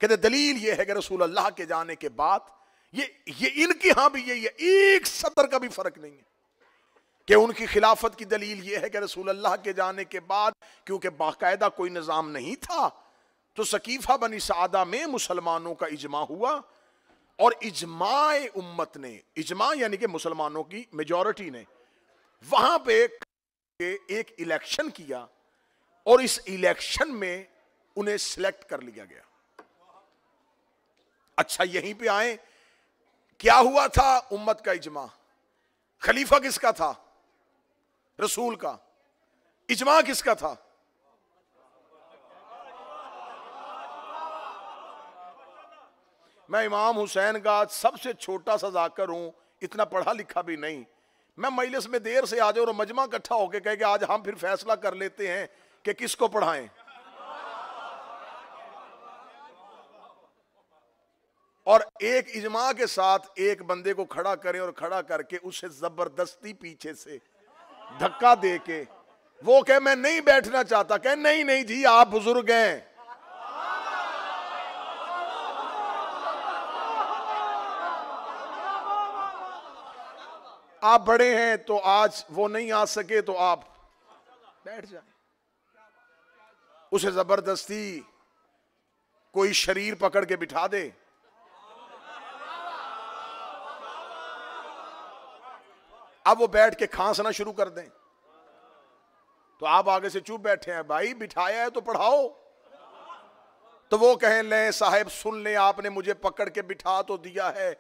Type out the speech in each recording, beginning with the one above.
کہتے دلیل یہ ہے کہ رسول اللہ کے جانے کے بعد یہ ان کے ہاں بھی یہ ایک سطر کا بھی فرق نہیں ہے کہ ان کی خلافت کی دلیل یہ ہے کہ رسول اللہ کے جانے کے بعد کیونکہ باقاعدہ کوئی نظام نہیں تھا تو سقیفہ بنی سعدہ میں مسلمانوں کا اجماع ہوا، اور اجماع امت نے، اجماع یعنی کہ مسلمانوں کی میجورٹی نے وہاں پہ ایک الیکشن کیا، اور اس الیکشن میں انہیں سلیکٹ کر لیا گیا۔ اچھا یہیں پہ آئیں، کیا ہوا تھا؟ امت کا اجماع، خلیفہ کس کا تھا؟ رسول کا۔ اجماع کس کا تھا؟ میں امام حسین کا سب سے چھوٹا سا ذاکر ہوں، اتنا پڑھا لکھا بھی نہیں، میں مجلس میں دیر سے آ جاؤں اور مجمع اکٹھا ہو کے کہے کہ آج ہم پھر فیصلہ کر لیتے ہیں کہ کس کو پڑھائیں، اور ایک اجماع کے ساتھ ایک بندے کو کھڑا کریں اور کھڑا کر کے اسے زبردستی پیچھے سے دھکا دے کے وہ کہ میں نہیں بیٹھنا چاہتا، کہ نہیں جی آپ بزرگ ہیں، آپ بڑے ہیں تو آج وہ نہیں آ سکے تو آپ بیٹھ جائیں۔ اسے زبردستی کوئی شریر پکڑ کے بٹھا دے، اب وہ بیٹھ کے کھانسنا شروع کر دیں تو آپ آگے سے چپ بیٹھے ہیں، بھائی بٹھایا ہے تو پڑھاؤ، تو وہ کہیں لیں صاحب سن لیں، آپ نے مجھے پکڑ کے بٹھا تو دیا ہے،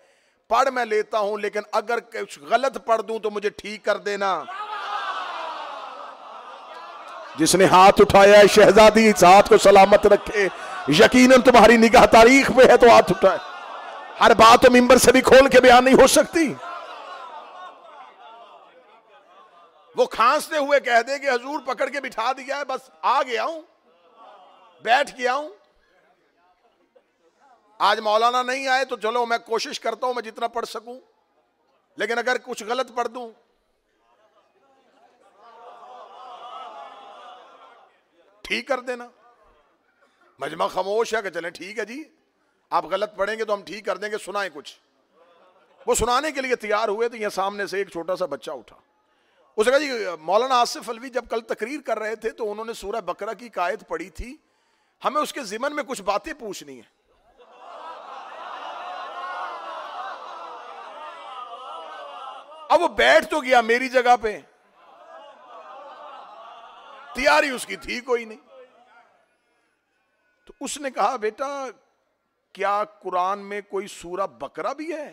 پڑھ میں لیتا ہوں لیکن اگر کچھ غلط پڑھ دوں تو مجھے ٹھیک کر دینا۔ جس نے ہاتھ اٹھایا ہے شہزادی اس ہاتھ کو سلامت رکھے، یقیناً تمہاری نگاہ تاریخ پہ ہے تو ہاتھ اٹھائے، ہر بات تو منبر سے بھی کھول کے بیان نہیں ہو سکتی۔ وہ کھانستے ہوئے کہہ دے کہ حضور پکڑ کے بٹھا دیا ہے، بس آ گیا ہوں، بیٹھ گیا ہوں، آج مولانا نہیں آئے تو چلو میں کوشش کرتا ہوں میں جتنا پڑھ سکوں، لیکن اگر کچھ غلط پڑھ دوں ٹھیک کر دینا۔ مجمع خاموش ہے کہ چلیں ٹھیک ہے جی، آپ غلط پڑھیں گے تو ہم ٹھیک کر دیں گے، سنائیں کچھ۔ وہ سنانے کے لیے تیار ہوئے تو یہ سامنے سے ایک چھوٹا سا بچہ اٹھا، اس نے کہا جی مولانا آصف الوی جب کل تقریر کر رہے تھے تو انہوں نے سورہ بقرہ کی ایک آیت پڑھی تھی، ہمیں اس کے ضمن میں کچھ باتیں پوچھنی ہیں۔ اب وہ بیٹھ تو گیا میری جگہ پہ، تیاری اس کی تھی کوئی نہیں، تو اس نے کہا بیٹا کیا قرآن میں کوئی سورہ بقرہ بھی ہے؟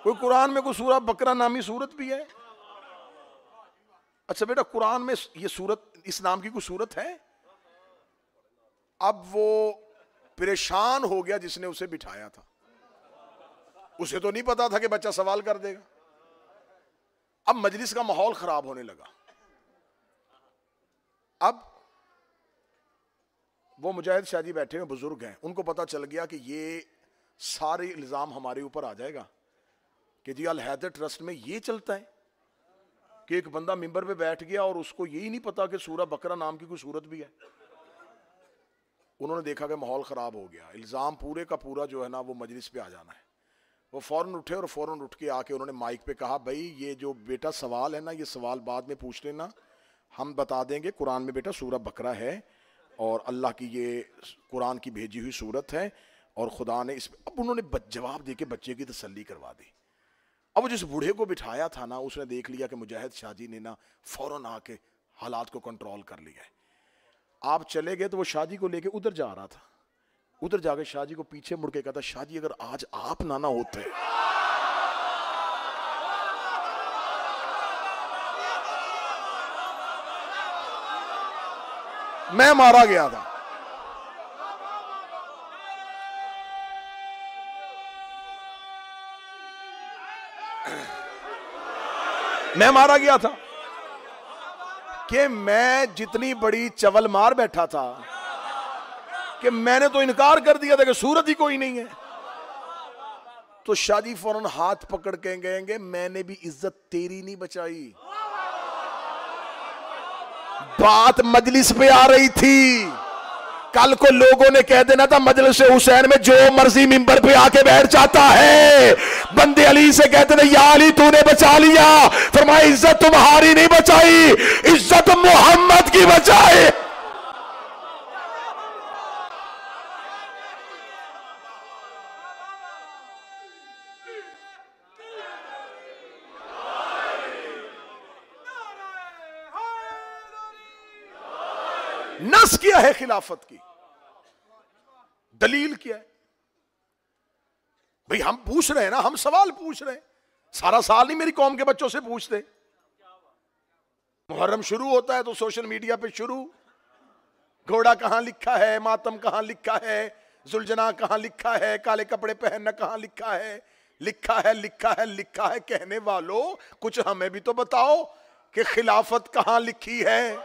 کوئی قرآن میں کوئی سورہ بقرہ نامی سورت بھی ہے؟ اچھا بیٹا قرآن میں یہ سورت اس نام کی کوئی سورت ہے؟ اب وہ پریشان ہو گیا جس نے اسے بٹھایا تھا، اسے تو نہیں پتا تھا کہ بچہ سوال کر دے گا۔ اب مجلس کا ماحول خراب ہونے لگا، اب وہ مجاہد شاہ جی بیٹھے ہوئے بزرگ ہیں، ان کو پتا چل گیا کہ یہ سارے الزام ہمارے اوپر آ جائے گا کہ جی الحیدر ٹرسٹ میں یہ چلتا ہے کہ ایک بندہ ممبر پہ بیٹھ گیا اور اس کو یہی نہیں پتا کہ سورہ بقرہ نام کی کوئی سورت بھی ہے۔ انہوں نے دیکھا کہ ماحول خراب ہو گیا، الزام پورے کا پورا جو ہے نا وہ مجلس پہ آ جانا ہے۔ وہ فوراً اٹھے اور فوراً اٹھ کے آ کے انہوں نے مائک پہ کہا بھائی یہ جو بیٹا سوال ہے نا یہ سوال بعد میں پوچھ لینا، ہم بتا دیں گے قرآن میں بیٹا سورہ بقرہ ہے اور اللہ کی یہ قرآن کی بھیجی ہوئی سورت ہے اور خدا نے اس اب انہوں نے جواب دے کے بچے کی تسلی کروا دی۔ اب وہ جس بوڑھے کو بٹھایا تھا نا اس نے دیکھ لیا کہ مجاہد شاہ جی نے نا فوراً آ کے حالات کو کنٹرول کر لیا ہے۔ آپ چلے گئے تو وہ شاہ جی کو لے کے ادھر جا رہا تھا، ادھر جا کے شاہ جی کو پیچھے مڑ کے کہتا شاہ جی اگر آج آپ نہ ہوتے میں مارا گیا تھا۔ میں مارا گیا تھا کہ میں جتنی بڑی چول مار بیٹھا تھا کہ میں نے تو انکار کر دیا تھا کہ سورت ہی کوئی نہیں ہے، تو شاہ جی فوراً ہاتھ پکڑ کے کہیں گے میں نے بھی عزت تیری نہیں بچائی، بات مجلس پہ آ رہی تھی، کل کو لوگوں نے کہہ دینا تھا مجلس حسین میں جو مرضی ممبر پہ آ کے بیٹھ جاتا ہے، بندے علی سے کہتے ہیں یا علی تو نے بچا لیا، فرمایا عزت تمہاری نہیں بچائی، عزت محمد کی بچائی۔ نس کیا ہے خلافت کی، دلیل کیا ہے؟ بھئی ہم پوچھ رہے ہیں نا، ہم سوال پوچھ رہے ہیں، سارا سال نہیں میری قوم کے بچوں سے پوچھتے۔ محرم شروع ہوتا ہے تو سوشل میڈیا پہ شروع، گھوڑا کہاں لکھا ہے، ماتم کہاں لکھا ہے، ذوالجناح کہاں لکھا ہے، کالے کپڑے پہننا کہاں لکھا ہے، لکھا ہے لکھا ہے لکھا ہے، کہنے والوں کچھ ہمیں بھی تو بتاؤ کہ خلافت کہاں لکھی ہے۔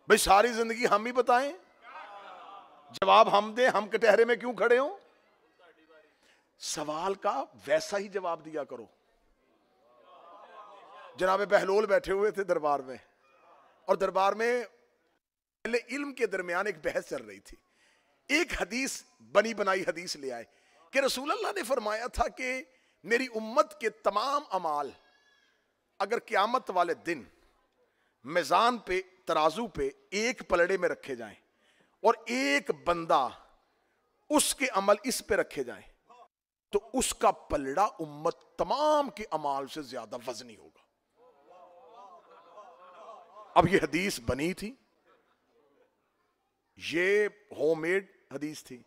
بھئی ساری زندگی ہم ہی بتائیں، جواب ہم دیں، ہم کٹہرے میں کیوں کھڑے ہوں؟ سوال کا ویسا ہی جواب دیا کرو۔ جناب بہلول بیٹھے ہوئے تھے دربار میں، اور دربار میں اہل علم کے درمیان ایک بحث چل رہی تھی۔ ایک حدیث بنی بنائی حدیث لے آئے کہ رسول اللہ نے فرمایا تھا کہ میری امت کے تمام اعمال اگر قیامت والے دن میزان پہ، ترازو پہ ایک پلڑے میں رکھے جائیں اور ایک بندہ اس کے عمل اس پہ رکھے جائیں تو اس کا پلڑا امت تمام کے اعمال سے زیادہ وزنی ہوگا۔ اب یہ حدیث بنی تھی، یہ ہوم میڈ حدیث تھی،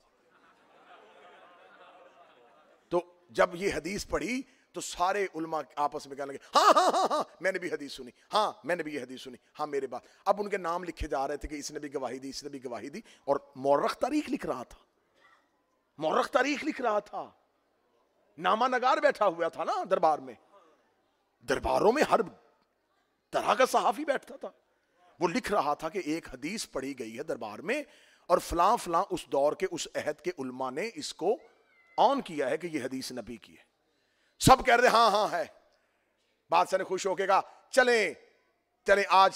تو جب یہ حدیث پڑھی تو سارے علماء آپس میں کہنے لگے ہاں ہاں ہاں ہاں میں نے بھی حدیث سنی، ہاں میں نے بھی یہ حدیث سنی، ہاں میرے بات۔ اب ان کے نام لکھے جا رہے تھے کہ اس نے بھی گواہی دی، اس نے بھی گواہی دی، اور مورخ تاریخ لکھ رہا تھا، مورخ تاریخ لکھ رہا تھا، نامہ نگار بیٹھا ہوا تھا نا دربار میں، درباروں میں ہر طرح کا صحافی بیٹھتا تھا، وہ لکھ رہا تھا کہ ایک حدیث پڑھی گئی ہے دربار میں اور فلاں فلاں اس دور کے اس عہد کے علماء نے اس کو آن کیا ہے کہ یہ حدیث نبی کی ہے۔ سب کہہ رہے ہاں ہاں ہے۔ بادشاہ نے خوش ہو کے کہا چلیں آج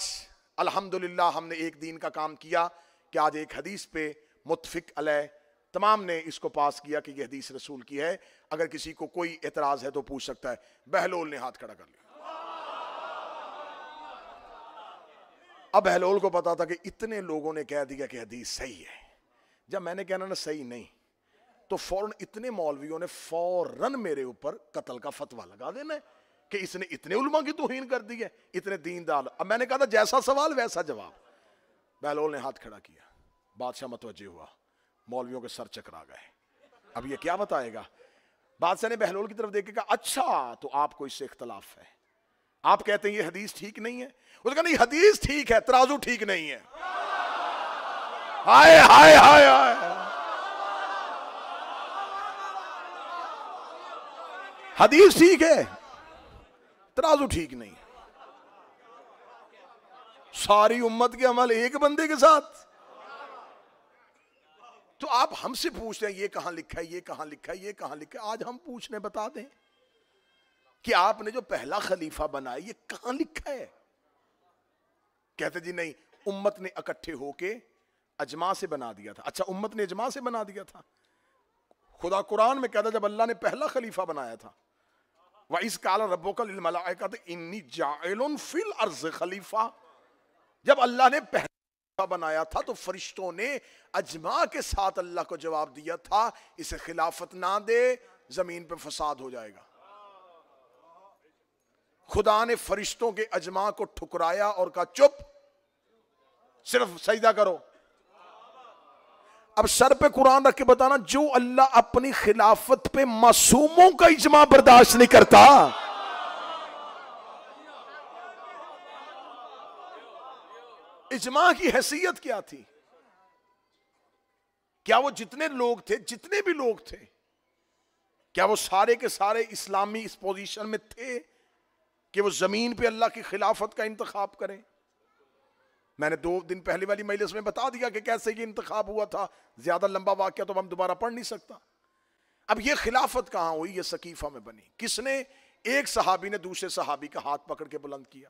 الحمدللہ ہم نے ایک دین کا کام کیا کہ آج ایک حدیث پہ متفق علیہ تمام نے اس کو پاس کیا کہ یہ حدیث رسول کی ہے، اگر کسی کو کوئی اعتراض ہے تو پوچھ سکتا ہے۔ بہلول نے ہاتھ کھڑا کر لیا۔ اب بہلول کو پتا تھا کہ اتنے لوگوں نے کہہ دیا کہ حدیث صحیح ہے، جب میں نے کہنا نا صحیح نہیں تو فوراً اتنے مولویوں نے فوراً میرے اوپر قتل کا فتویٰ لگا دینا ہے کہ اس نے اتنے علماء کی توہین کر دی ہے، اتنے دیندار۔ اب میں نے کہا تھا جیسا سوال ویسا جواب۔ بہلول نے ہاتھ کھڑا کیا، بادشاہ متوجہ ہوا، مولویوں کے سر چکرا گئے، اب یہ کیا بتائے گا؟ بادشاہ نے بہلول کی طرف دیکھ کے کہا اچھا تو آپ کو اس سے اختلاف ہے، آپ کہتے ہیں یہ حدیث ٹھیک نہیں ہے؟ اس نے کہا نہیں حدیث ٹھیک ہے، ترازو ٹھیک نہیں ہے۔ ہائے ہائے ہائے ہائے، حدیث ٹھیک ہے، ترازو ٹھیک نہیں ہے۔ ساری امت کے عمل ایک بندے کے ساتھ۔ تو آپ ہم سے پوچھ رہے ہیں یہ کہاں لکھا ہے، یہ کہاں لکھا ہے، یہ کہاں لکھا ہے؟ آج ہم پوچھنے بتا دیں کہ آپ نے جو پہلا خلیفہ بنایا یہ کہاں لکھا ہے؟ کہتے جی نہیں، امت نے اکٹھے ہو کے اجماع سے بنا دیا تھا۔ اچھا امت نے اجماع سے بنا دیا تھا؟ خدا قرآن میں کہتا جب اللہ نے پہلا خلیفہ بنایا تھا وَإِذْ قَالَ رَبُّكَ لِلْمَلَائِكَةِ إِنِّي جَاعِلٌ فِي الْأَرْضِ خلیفہ، جب اللہ نے پہلا خلیفہ بنایا تھا تو فرشتوں نے اجماع کے ساتھ اللہ کو جواب دیا تھا اسے خلافت نہ دے، زمین پہ فساد ہو جائے گا۔ خدا نے فرشتوں کے اجماع کو ٹھکرایا اور کہا چپ، صرف سجدہ کرو۔ اب سر پہ قرآن رکھ کے بتانا جو اللہ اپنی خلافت پہ معصوموں کا اجماع برداشت نہیں کرتا، اجماع کی حیثیت کیا تھی؟ کیا وہ جتنے لوگ تھے، جتنے بھی لوگ تھے، کیا وہ سارے کے سارے اسلامی اس پوزیشن میں تھے کہ وہ زمین پہ اللہ کی خلافت کا انتخاب کریں؟ میں نے 2 دن پہلے والی مجلس میں بتا دیا کہ کیسے یہ انتخاب ہوا تھا، زیادہ لمبا واقعہ تو ہم دوبارہ پڑھ نہیں سکتا۔ اب یہ خلافت کہاں ہوئی؟ یہ سقیفہ میں بنی۔ کس نے؟ ایک صحابی نے دوسرے صحابی کا ہاتھ پکڑ کے بلند کیا۔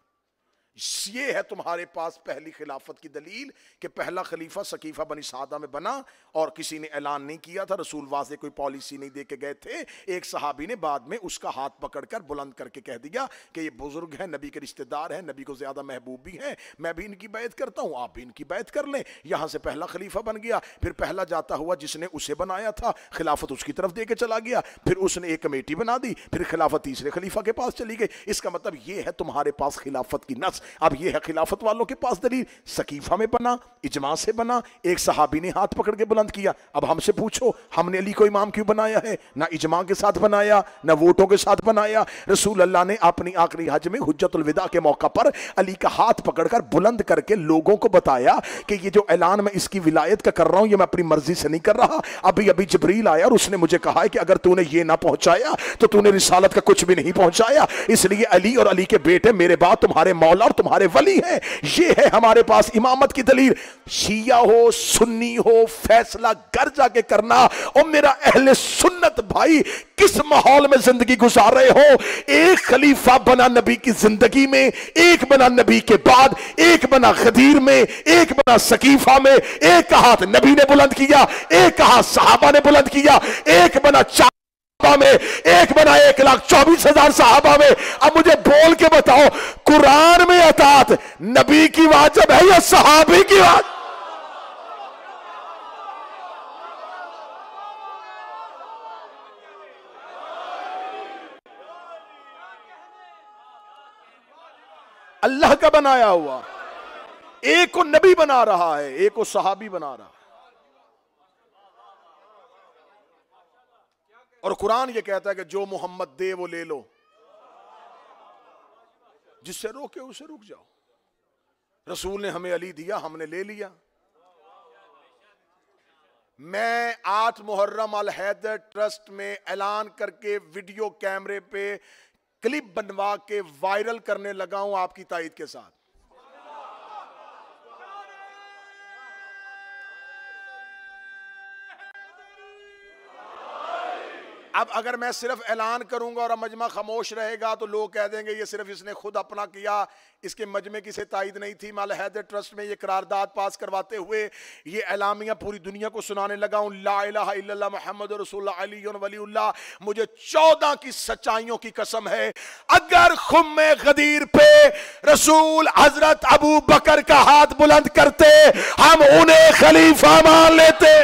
یہ ہے تمہارے پاس پہلی خلافت کی دلیل کہ پہلا خلیفہ سقیفہ بنی سعدہ میں بنا، اور کسی نے اعلان نہیں کیا تھا، رسول واضح کوئی پالیسی نہیں دے کے گئے تھے، ایک صحابی نے بعد میں اس کا ہاتھ پکڑ کر بلند کر کے کہہ دیا کہ یہ بزرگ ہیں، نبی کے رشتہ دار ہیں، نبی کو زیادہ محبوب بھی ہیں، میں بھی ان کی بیعت کرتا ہوں، آپ بھی ان کی بیعت کر لیں۔ یہاں سے پہلا خلیفہ بن گیا۔ پھر پہلا جاتا ہوا جس نے اسے بنایا تھا خلافت اس کی طرف دے کے چلا گیا، پھر اس نے ایک کمیٹی بنا دی، پھر خلافت تیسرے خلیفہ کے پاس چلی گئی۔ اس کا مطلب یہ ہے تمہارے پاس خلافت کی نص۔ اب یہ ہے خلافت والوں کے پاس دلیل، سقیفہ میں بنا، اجماع سے بنا، ایک صحابی نے ہاتھ پکڑ کے بلند کیا۔ اب ہم سے پوچھو ہم نے علی کو امام کیوں بنایا ہے؟ نہ اجماع کے ساتھ بنایا، نہ ووٹوں کے ساتھ بنایا۔ رسول اللہ نے اپنی آخری حج میں حجت الوداع کے موقع پر علی کا ہاتھ پکڑ کر بلند کر کے لوگوں کو بتایا کہ یہ جو اعلان میں اس کی ولایت کا کر رہا ہوں یہ میں اپنی مرضی سے نہیں کر رہا، ابھی جبریل آیا اور اس نے مجھے کہا ہے کہ اگر تو نے یہ نہ پہنچایا تو تو نے رسالت کا کچھ بھی نہیں پہنچایا، اس لیے علی اور علی کے بیٹے میرے بعد تمہارے مولا اور تمہارے ولی ہیں۔ یہ ہے ہمارے پاس امامت کی دلیل۔ شیعہ ہو سنی ہو فیصلہ گھر جا کے کرنا۔ اور میرا اہل سنت بھائی کس ماحول میں زندگی گزار رہے ہو؟ ایک خلیفہ بنا نبی کی زندگی میں، ایک بنا نبی کے بعد، ایک بنا غدیر میں، ایک بنا سقیفہ میں، ایک کا ہاتھ نبی نے بلند کیا، ایک کا ہاتھ صحابہ نے بلند کیا، ایک بنا میں، ایک بنا 1,24,000 صحابہ میں۔ اب مجھے بول کے بتاؤ قرآن میں اطاعت نبی کی واجب ہے یا صحابی کی واجب؟ اللہ کا بنایا ہوا، ایک کو نبی بنا رہا ہے، ایک کو صحابی بنا رہا ہے۔ اور قرآن یہ کہتا ہے کہ جو محمد دے وہ لے لو، جس سے روکے اسے رک جاؤ۔ رسول نے ہمیں علی دیا، ہم نے لے لیا۔ میں 8 محرم الحیدر ٹرسٹ میں اعلان کر کے ویڈیو کیمرے پہ کلپ بنوا کے وائرل کرنے لگا ہوں آپ کی تائید کے ساتھ۔ اب اگر میں صرف اعلان کروں گا اور مجمع خاموش رہے گا تو لوگ کہہ دیں گے یہ صرف اس نے خود اپنا کیا، اس کے مجمع کی سے تائید نہیں تھی۔ میں الحیدر ٹرسٹ میں یہ قرارداد پاس کرواتے ہوئے یہ اعلامیہ پوری دنیا کو سنانے لگا ہوں، لا الہ الا اللہ محمد رسول اللہ علی ولی اللہ۔ مجھے 14 کی سچائیوں کی قسم ہے، اگر خم غدیر پہ رسول حضرت ابو بکر کا ہاتھ بلند کرتے ہم انہیں خلیفہ مان لیتے۔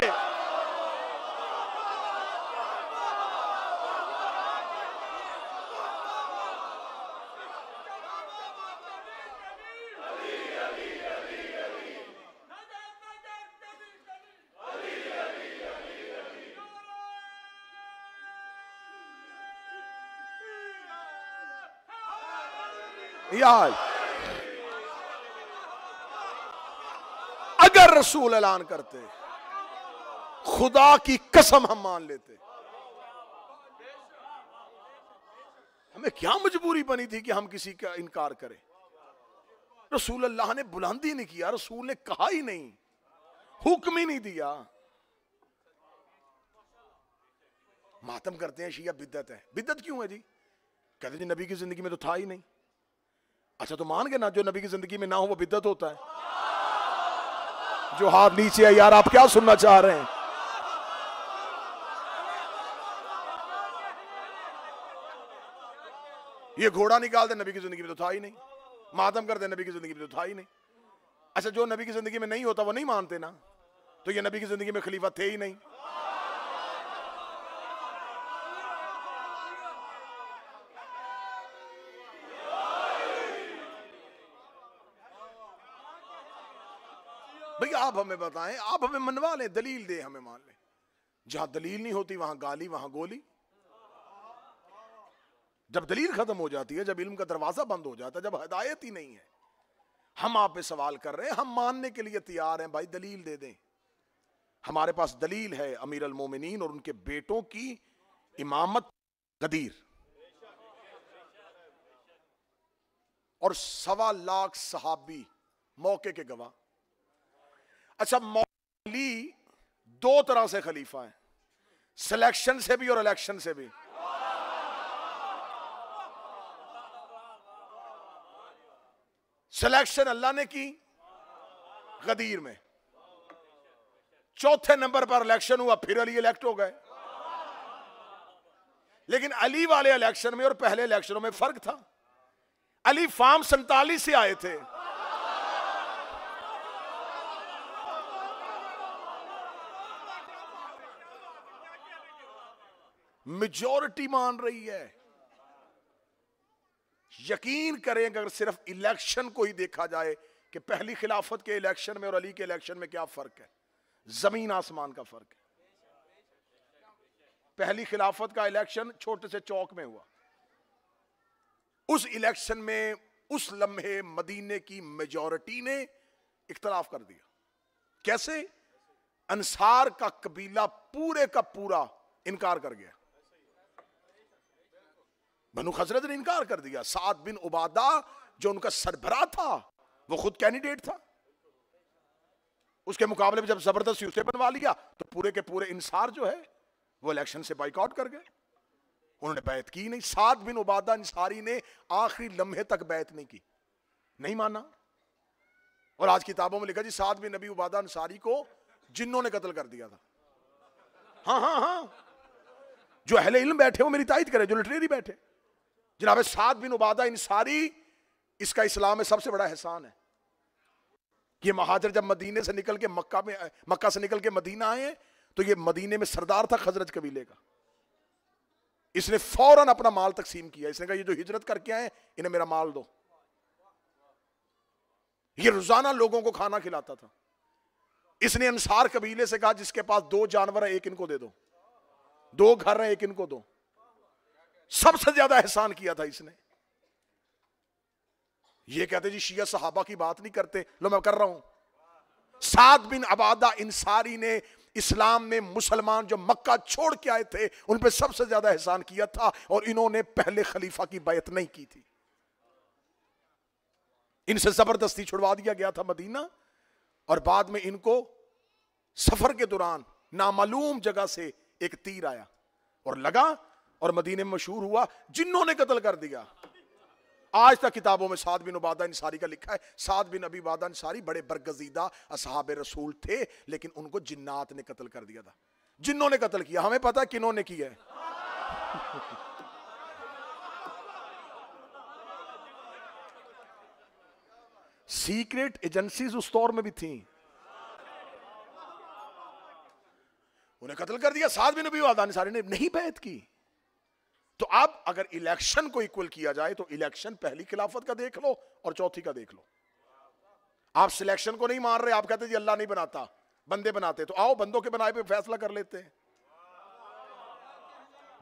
اگر رسول اعلان کرتے خدا کی قسم ہم مان لیتے۔ ہمیں کیا مجبوری بنی تھی کہ ہم کسی کا انکار کریں؟ رسول اللہ نے بلند ہی نہیں کیا، رسول نے کہا ہی نہیں، حکم ہی نہیں دیا۔ ماتم کرتے ہیں شیعہ بدعت ہے۔ بدعت کیوں ہے جی؟ کہتے ہیں نبی کی زندگی میں تو تھا ہی نہیں۔ اچھا تو مان گے نا جو نبی کی زندگی میں نہ ہو وہ بدعت ہوتا ہے؟ جو ہاتھ نیچے ہے یار آپ کیا سننا چاہ رہے ہیں؟ یہ گھوڑا نکال دے نبی کی زندگی میں تو تھا ہی نہیں، ماتم کر دے نبی کی زندگی میں تو تھا ہی نہیں۔ اچھا جو نبی کی زندگی میں نہیں ہوتا وہ نہیں مانتے نا، تو یہ نبی کی زندگی میں خلیفہ تھے ہی نہیں۔ بھئی آپ ہمیں بتائیں، آپ ہمیں منوا لیں، دلیل دیں، ہمیں مان لیں۔ جہاں دلیل نہیں ہوتی وہاں گالی وہاں گولی۔ جب دلیل ختم ہو جاتی ہے، جب علم کا دروازہ بند ہو جاتا ہے، جب ہدایت ہی نہیں ہے، ہم آپ پہ سوال کر رہے ہیں، ہم ماننے کے لیے تیار ہیں، بھائی دلیل دے دیں۔ ہمارے پاس دلیل ہے امیر المومنین اور ان کے بیٹوں کی امامت غدیر، اور 1.25 لاکھ صحابی موقع کے گواہ. اچھا مولا علی دو طرح سے خلیفہ ہیں, سلیکشن سے بھی اور الیکشن سے بھی. سلیکشن اللہ نے کی غدیر میں, چوتھے نمبر پر الیکشن ہوا, پھر علی الیکٹ ہو گئے. لیکن علی والے الیکشن میں اور پہلے الیکشنوں میں فرق تھا. علی فارم 47 سے آئے تھے, میجورٹی مان رہی ہے. یقین کریں اگر صرف الیکشن کو ہی دیکھا جائے کہ پہلی خلافت کے الیکشن میں اور علی کے الیکشن میں کیا فرق ہے, زمین آسمان کا فرق ہے. پہلی خلافت کا الیکشن چھوٹے سے چوک میں ہوا, اس الیکشن میں اس لمحے مدینے کی میجورٹی نے اختلاف کر دیا. کیسے؟ انصار کا قبیلہ پورے کا پورا انکار کر گیا, بنو خزرج نے انکار کر دیا. سعد بن عبادہ جو ان کا سربراہ تھا وہ خود کینڈیڈیٹ تھا, اس کے مقابلے میں جب زبردستی اسے بنوا لیا تو پورے کے پورے انصار جو ہے وہ الیکشن سے بائیک آؤٹ کر گئے, انہوں نے بیعت کی نہیں. سعد بن عبادہ انصاری نے آخری لمحے تک بیعت نہیں کی, نہیں مانا. اور آج کتابوں میں لکھا جی سعد بن نبی عبادہ انصاری کو جنوں نے قتل کر دیا تھا. ہاں ہاں ہاں, جو اہل علم بیٹھے وہ میری تائید کرے, جو لٹریری بیٹھے. جناب سعد بن عبادہ انصاری, اس کا اسلام میں سب سے بڑا احسان ہے. یہ مہاجر جب مدینے سے نکل کے مکہ سے نکل کے مدینہ آئے ہیں تو یہ مدینے میں سردار تھا خزرج قبیلے کا. اس نے فوراً اپنا مال تقسیم کیا. اس نے کہا یہ جو ہجرت کر کے آئے انہیں میرا مال دو. یہ روزانہ لوگوں کو کھانا کھلاتا تھا. اس نے انصار قبیلے سے کہا جس کے پاس 2 جانور ہیں ایک ان کو دے دو, 2 گھر ہیں ایک ان کو دو. سب سے زیادہ احسان کیا تھا اس نے. یہ کہتے جی شیعہ صحابہ کی بات نہیں کرتے, لو میں کر رہا ہوں. سعد بن عبادہ انصاری نے اسلام میں مسلمان جو مکہ چھوڑ کے آئے تھے ان پہ سب سے زیادہ احسان کیا تھا, اور انہوں نے پہلے خلیفہ کی بیعت نہیں کی تھی. ان سے زبردستی چھڑوا دیا گیا تھا مدینہ, اور بعد میں ان کو سفر کے دوران نامعلوم جگہ سے ایک تیر آیا اور لگا اور مدینے میں مشہور ہوا, جنوں نے قتل کر دیا. آج تک کتابوں میں سعد بن عبادہ انصاری کا لکھا ہے. سعد بن ابی عبادہ انصاری بڑے برگزیدہ اصحاب رسول تھے, لیکن ان کو جنات نے قتل کر دیا تھا. جنوں نے قتل کیا, ہمیں پتہ ہے کنہوں نے کیا ہے. سیکریٹ ایجنسیز اس دور میں بھی تھیں, انہیں قتل کر دیا. سعد بن ابی عبادہ انصاری نے نہیں بیعت کی. تو اب اگر الیکشن کو ایکول کیا جائے تو الیکشن پہلی خلافت کا دیکھ لو اور چوتھی کا دیکھ لو. آپ سلیکشن کو نہیں مان رہے, آپ کہتے جی اللہ نہیں بناتا بندے بناتے, تو آؤ بندوں کے بنائے پہ فیصلہ کر لیتے ہیں.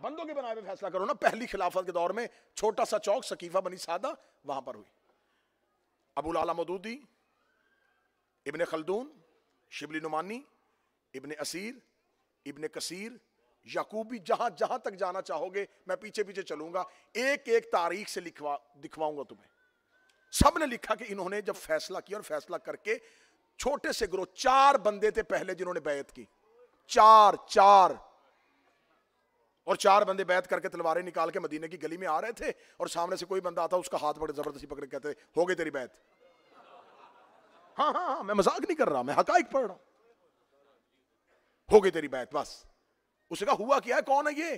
بندوں کے بنائے پہ فیصلہ کرو نا. پہلی خلافت کے دور میں چھوٹا سا چوک سقیفہ بنی سعدہ وہاں پر ہوئی. ابو العلا مودودی, ابن خلدون, شبلی نعمانی, ابن اسیر, ابن کثیر, یعقوبی, جہاں جہاں تک جانا چاہو گے میں پیچھے پیچھے چلوں گا, ایک ایک تاریخ سے دکھواؤں گا تمہیں. سب نے لکھا کہ انہوں نے جب فیصلہ کیا اور فیصلہ کر کے چھوٹے سے گروہ 4 بندے تھے پہلے جنہوں نے بیعت کی, 4 اور 4 بندے بیعت کر کے تلواریں نکال کے مدینے کی گلی میں آ رہے تھے, اور سامنے سے کوئی بندہ آتا اس کا ہاتھ بڑے زبردستی پکڑ کے کہتے ہو گئی تیری بیعت. ہاں ہاں ہاں, میں مذاق نہیں کر رہا, میں حقائق پڑھ رہا ہوں. ہو گئی تیری بیعت بس. اسے کہا ہوا کیا ہے, کون ہے یہ,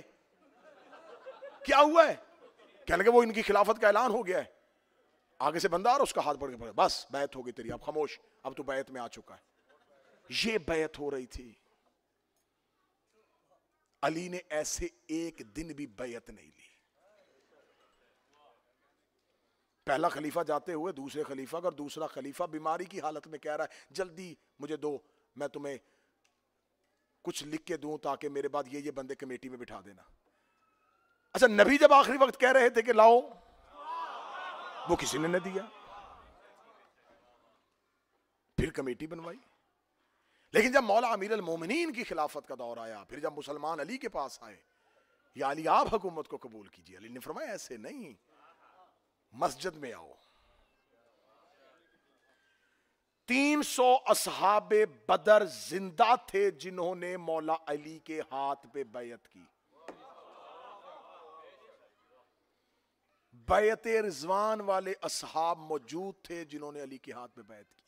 کیا ہوا ہے؟ کہنے لگے وہ ان کی خلافت کا اعلان ہو گیا ہے. آگے سے بندہ آ رہا, اس کا ہاتھ پکڑ کے پڑے, بس بیعت ہو گئی تیری, اب خاموش, اب تو بیعت میں آ چکا ہے. یہ بیعت ہو رہی تھی. علی نے ایسے ایک دن بھی بیعت نہیں لی. پہلا خلیفہ جاتے ہوئے دوسرے خلیفہ کا, اور دوسرا خلیفہ بیماری کی حالت میں کہہ رہا ہے جلدی مجھے دو, میں تمہیں کچھ لکھ کے دوں تاکہ میرے بعد یہ بندے کمیٹی میں بٹھا دینا. اچھا نبی جب آخری وقت کہہ رہے تھے کہ لاؤ, وہ کسی نے نہ دیا, پھر کمیٹی بنوائی. لیکن جب مولا امیر المومنین کی خلافت کا دور آیا, پھر جب مسلمان علی کے پاس آئے, یا علی آپ حکومت کو قبول کیجئے, علی نے فرمایا ایسے نہیں, مسجد میں آؤ. 300 اصحاب بدر زندہ تھے جنہوں نے مولا علی کے ہاتھ پہ بیعت کی. بیعت رضوان والے اصحاب موجود تھے جنہوں نے علی کے ہاتھ پہ بیعت کی.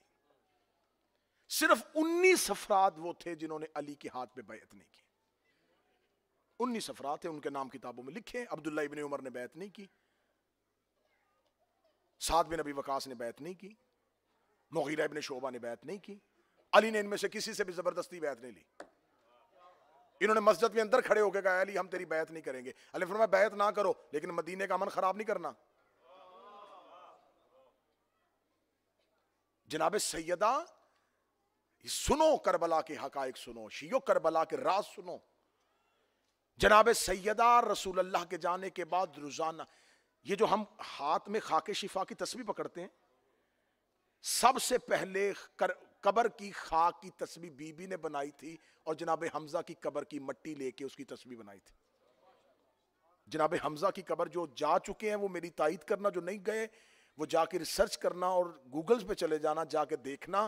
صرف 19 افراد وہ تھے جنہوں نے علی کے ہاتھ پہ بیعت نہیں کی. 19 افراد تھے, ان کے نام کتابوں میں لکھے. عبداللہ ابن عمر نے بیعت نہیں کی, سعد بن ابی وقاص نے بیعت نہیں کی, مغیرہ ابن شعبہ نے بیعت نہیں کی. علی نے ان میں سے کسی سے بھی زبردستی بیعت نہیں لی. انہوں نے مسجد میں اندر کھڑے ہو کے کہا علی ہم تیری بیعت نہیں کریں گے. علی فرمایا بیعت نہ کرو لیکن مدینے کا امن خراب نہیں کرنا. جناب سیدہ سنو, کربلا کے حقائق سنو, شیعو کربلا کے راز سنو. جناب سیدہ رسول اللہ کے جانے کے بعد روزانہ یہ جو ہم ہاتھ میں خاک شفا کی تسبیح پکڑتے ہیں, سب سے پہلے قبر کی خاک کی تسبیح بی بی نے بنائی تھی, اور جناب حمزہ کی قبر کی مٹی لے کے اس کی تسبیح بنائی تھی. جناب حمزہ کی قبر جو جا چکے ہیں وہ میری تائید کرنا, جو نہیں گئے وہ جا کے ریسرچ کرنا اور گوگلز پہ چلے جانا, جا کے دیکھنا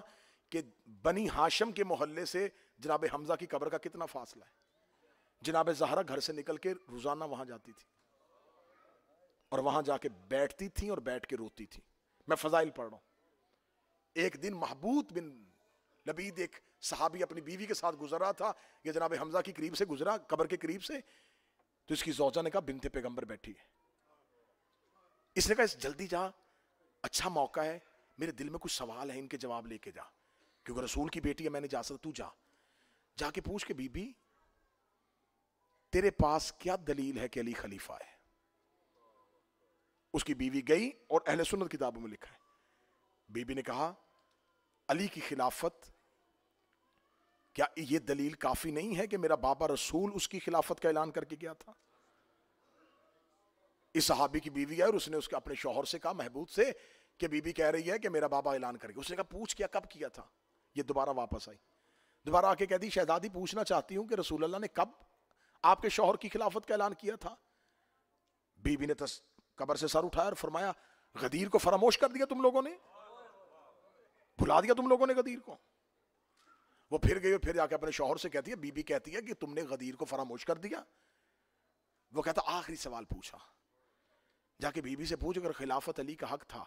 کہ بنی ہاشم کے محلے سے جناب حمزہ کی قبر کا کتنا فاصلہ ہے. جناب زہرا گھر سے نکل کے روزانہ وہاں جاتی تھی اور وہاں جا کے بیٹھتی تھی اور بیٹھ کے روتی تھی. میں فضائل پڑھ رہا ہوں. ایک دن محبوب بن لبید ایک صحابی اپنی بیوی کے ساتھ گزر رہا تھا, یہ جناب حمزہ کی قریب سے گزرا, قبر کے قریب سے, تو اس کی زوجہ نے کہا بنت پیغمبر بیٹھی ہے. اس نے کہا جلدی جا, اچھا موقع ہے, میرے دل میں کچھ سوال ہیں ان کے جواب لے کے جا, کیونکہ رسول کی بیٹی ہے میں نے جا سکتا, تو جا کے پوچھ کے بی بی تیرے پاس کیا دلیل ہے کہ علی خلیفہ ہے. اس کی بیوی گئی اور اہل سنت کتابوں میں لکھا ہے, بی بی نے کہا علی کی خلافت کیا یہ دلیل کافی نہیں ہے کہ میرا بابا رسول اس کی خلافت کا اعلان کر کے گیا تھا. اس صحابی کی بیوی ہے اور اس نے اس کے اپنے شوہر سے کہا محبوب سے کہ بی بی کہہ رہی ہے کہ میرا بابا اعلان کر گیا. اس نے کہا پوچھ کیا کب کیا تھا. یہ دوبارہ واپس آئی, دوبارہ آ کے کہتی شہزادی پوچھنا چاہتی ہوں کہ رسول اللہ نے کب آپ کے شوہر کی خلافت کا اعلان کیا تھا. بی بی نے قبر سے سر اٹھایا اور فرمایا غدیر کو فراموش کر دیا تم لوگوں نے, بھلا دیا تم لوگوں نے غدیر کو. وہ پھر گئی اور پھر جا کے اپنے شوہر سے کہتی ہے, بی بی کہتی ہے کہ تم نے غدیر کو فراموش کر دیا. وہ کہتا آخری سوال پوچھا, جا کے بی بی سے پوچھ اگر خلافت علی کا حق تھا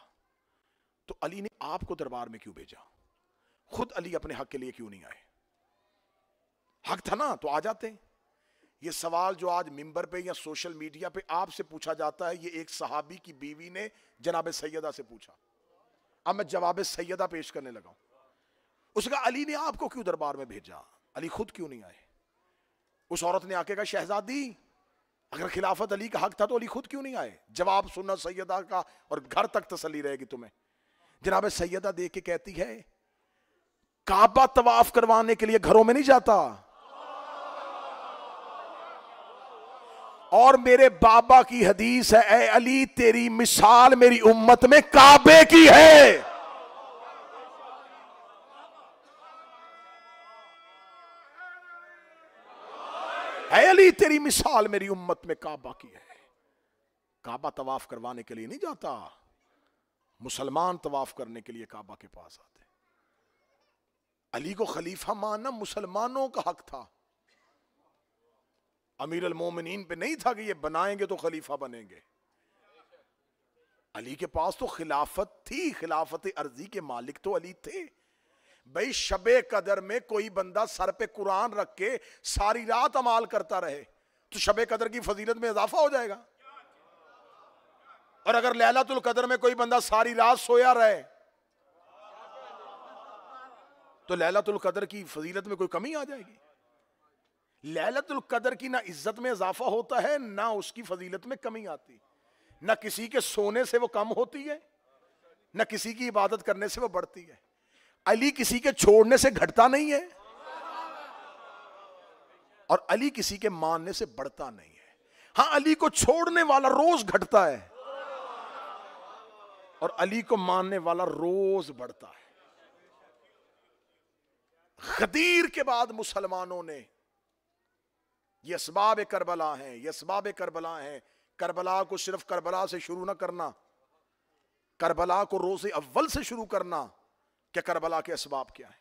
تو علی نے آپ کو دربار میں کیوں بھیجا, خود علی اپنے حق کے لیے کیوں نہیں آئے. حق تھا نا تو آ جاتے. یہ سوال جو آج ممبر پہ یا سوشل میڈیا پہ آپ سے پوچھا جاتا ہے, یہ ایک صحابی کی بیوی نے جناب سیدہ سے پوچھا. اب میں جواب سیدہ پیش کرنے لگا ہوں. اس کا علی نے آپ کو کیوں دربار میں بھیجا, علی خود کیوں نہیں آئے. اس عورت نے آ کے کہا شہزادی اگر خلافت علی کا حق تھا تو علی خود کیوں نہیں آئے. جواب سننا سیدہ کا اور گھر تک تسلی رہے گی تمہیں. جناب سیدہ دیکھ کے کہتی ہے کعبہ طواف کروانے کے لیے گھروں میں نہیں جاتا, اور میرے بابا کی حدیث ہے اے علی تیری مثال میری امت میں کعبے کی ہے. اے علی تیری مثال میری امت میں کعبہ کی ہے. کعبہ طواف کروانے کے لیے نہیں جاتا, مسلمان طواف کرنے کے لیے کعبہ کے پاس آتے. علی کو خلیفہ ماننا مسلمانوں کا حق تھا, امیر المومنین پہ نہیں تھا کہ یہ بنائیں گے تو خلیفہ بنیں گے. علی کے پاس تو خلافت تھی, خلافت ارضی کے مالک تو علی تھے. بھئی شب قدر میں کوئی بندہ سر پہ قرآن رکھ کے ساری رات عمال کرتا رہے تو شب قدر کی فضیلت میں اضافہ ہو جائے گا, اور اگر لیلۃ القدر میں کوئی بندہ ساری رات سویا رہے تو لیلۃ القدر کی فضیلت میں کوئی کمی آ جائے گی. لیلۃ القدر کی نہ عزت میں اضافہ ہوتا ہے نہ اس کی فضیلت میں کمی آتی. نہ کسی کے سونے سے وہ کم ہوتی ہے نہ کسی کی عبادت کرنے سے وہ بڑھتی ہے. علی کسی کے چھوڑنے سے گھٹتا نہیں ہے اور علی کسی کے ماننے سے بڑھتا نہیں ہے. ہاں علی کو چھوڑنے والا روز گھٹتا ہے اور علی کو ماننے والا روز بڑھتا ہے. غدیر کے بعد مسلمانوں نے, یہ اسباب کربلا ہیں, یہ اسباب کربلا ہیں. کربلا کو صرف کربلا سے شروع نہ کرنا, کربلا کو روز اول سے شروع کرنا, کہ کربلا کے اسباب کیا ہیں.